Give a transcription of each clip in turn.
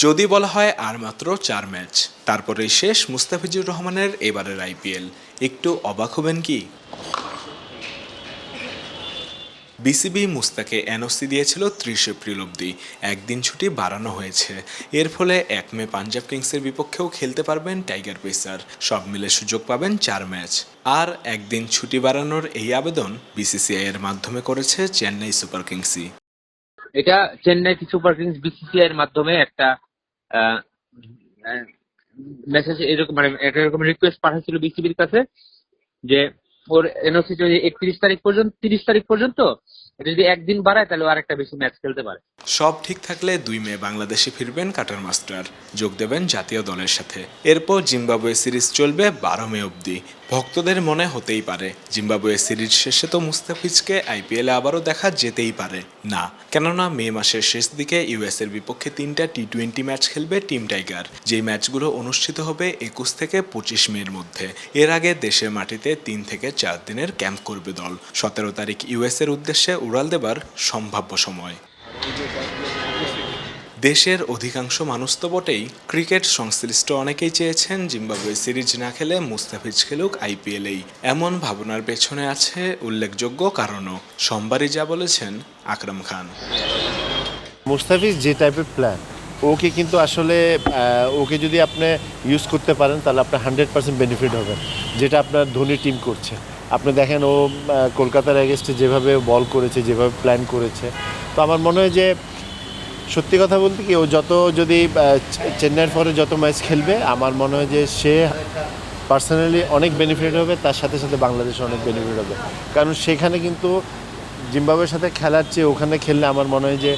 যদি বলা হয় আর মাত্র 4 ম্যাচ, তারপরেই শেষ মুস্তাফিজুর রহমানের এবারের আইপিএল। একটু অবাক হবেন কি? বিসিবি মুস্তাকে এনওসি দিয়েছিল 30 এপ্রিল অবধি। একদিন ছুটি বাড়ানো হয়েছে। এর ফলে 1 মে পাঞ্জাব কিংসের বিপক্ষেও খেলতে পারবেন টাইগার পেসার। সব মিলে সুযোগ পাবেন 4 ম্যাচ। আর একদিন ছুটি বাড়ানোর এই আবেদন বিসিসিআই এর মাধ্যমে করেছে চেন্নাই সুপার কিংসই। এটা চেন্নাই সুপার কিংস বিসিসিআই এর মাধ্যমে একটা মেসেজ এরকম মানে একটা এরকম রিকোয়েস্ট পাঠাচ্ছিল বিসিবির কাছে যে ওর এনওসি যদি 30 তারিখ পর্যন্ত এটা যদি একদিন বাড়ায় তাহলে আর একটা বেশি ম্যাচ খেলতে পারে। সব ঠিক থাকলে 2 মে বাংলাদেশে ফিরবেন কাটার মাস্টার, যোগ দেবেন জাতীয় দলের সাথে। এরপর জিম্বাবুয়ে সিরিজ চলবে 12 মে অবধি। ভক্তদের মনে হতেই পারে জিম্বাবুয়ে সিরিজ শেষে তো মুস্তাফিজকে আইপিএলে আবারও দেখা যেতেই পারে না, কেননা মে মাসের শেষ দিকে ইউএস এর বিপক্ষে 3টা টি-20 ম্যাচ খেলবে টিম টাইগার, যেই ম্যাচগুলো অনুষ্ঠিত হবে 21 থেকে 25 মের মধ্যে। এর আগে দেশের মাটিতে 3 থেকে 4 দিনের ক্যাম্প করবে দল। 17 তারিখ ইউএস এর উদ্দেশ্যে উড়াল দেবার সম্ভাব্য সময়। দেশের অধিকাংশ মানুষ তো বটেই, ক্রিকেট সংশ্লিষ্ট অনেকেই চেয়েছেন জিম্বাবুয়ে সিরিজ না খেলে মুস্তাফিজ খেলুক আইপিএলেই। এমন ভাবনার পেছনে আছে উল্লেখযোগ্য কারণও। সোমবারই যা বলেছেন আকরাম খান। মুস্তাফিজ যে টাইপের প্ল্যান, ওকে কিন্তু আসলে ওকে যদি আপনি ইউজ করতে পারেন তাহলে আপনার 100% বেনিফিট হবে, যেটা আপনার ধোনি টিম করছে। আপনি দেখেন ও কলকাতার এগেনস্টে যেভাবে বল করেছে, যেভাবে প্ল্যান করেছে, তো আমার মনে হয় যে সত্যি কথা বলতে কি ও যত যদি চেন্নাইয়ের পরে যত ম্যাচ খেলবে, আমার মনে হয় যে সে পার্সোনালি অনেক বেনিফিট হবে, তার সাথে সাথে বাংলাদেশে অনেক বেনিফিট হবে। কারণ সেখানে কিন্তু জিম্বাবুয়ের সাথে খেলার চেয়ে ওখানে খেললে আমার মনে হয় যে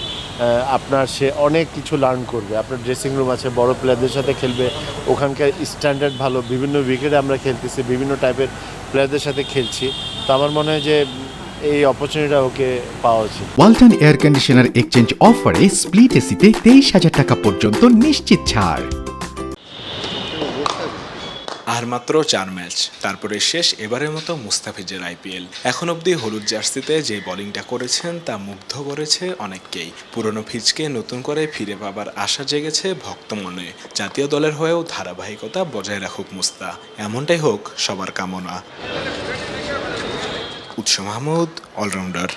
আপনার সে অনেক কিছু লার্ন করবে। আপনার ড্রেসিং রুম আছে, বড় প্লেয়ারদের সাথে খেলবে, ওখানকার স্ট্যান্ডার্ড ভালো, বিভিন্ন উইকেটে আমরা খেলতেছি, বিভিন্ন টাইপের প্লেয়ারদের সাথে খেলছি। তো আমার মনে হয় যে এই অপরচুনিটিটা ওকে পাওয়া উচিত। ওয়ালটন এয়ার কন্ডিশনার এক্সচেঞ্জ অফারে স্প্লিট এসিতে 23,000 টাকা পর্যন্ত নিশ্চিত ছাড়। আর মাত্র 4 ম্যাচ, তারপরে শেষ এবারের মতো মুস্তাফিজের আইপিএল। এখন অবধি হলুদ জার্সিতে যে বোলিংটা করেছেন তা মুগ্ধ করেছে অনেককেই। পুরনো ফিজকে নতুন করে ফিরে পাবার আশা জেগেছে ভক্ত মনে। জাতীয় দলের হয়েও ধারাবাহিকতা বজায় রাখুক মুস্তা, এমনটাই হোক সবার কামনা। উৎস মাহমুদ, অলরাউন্ডার।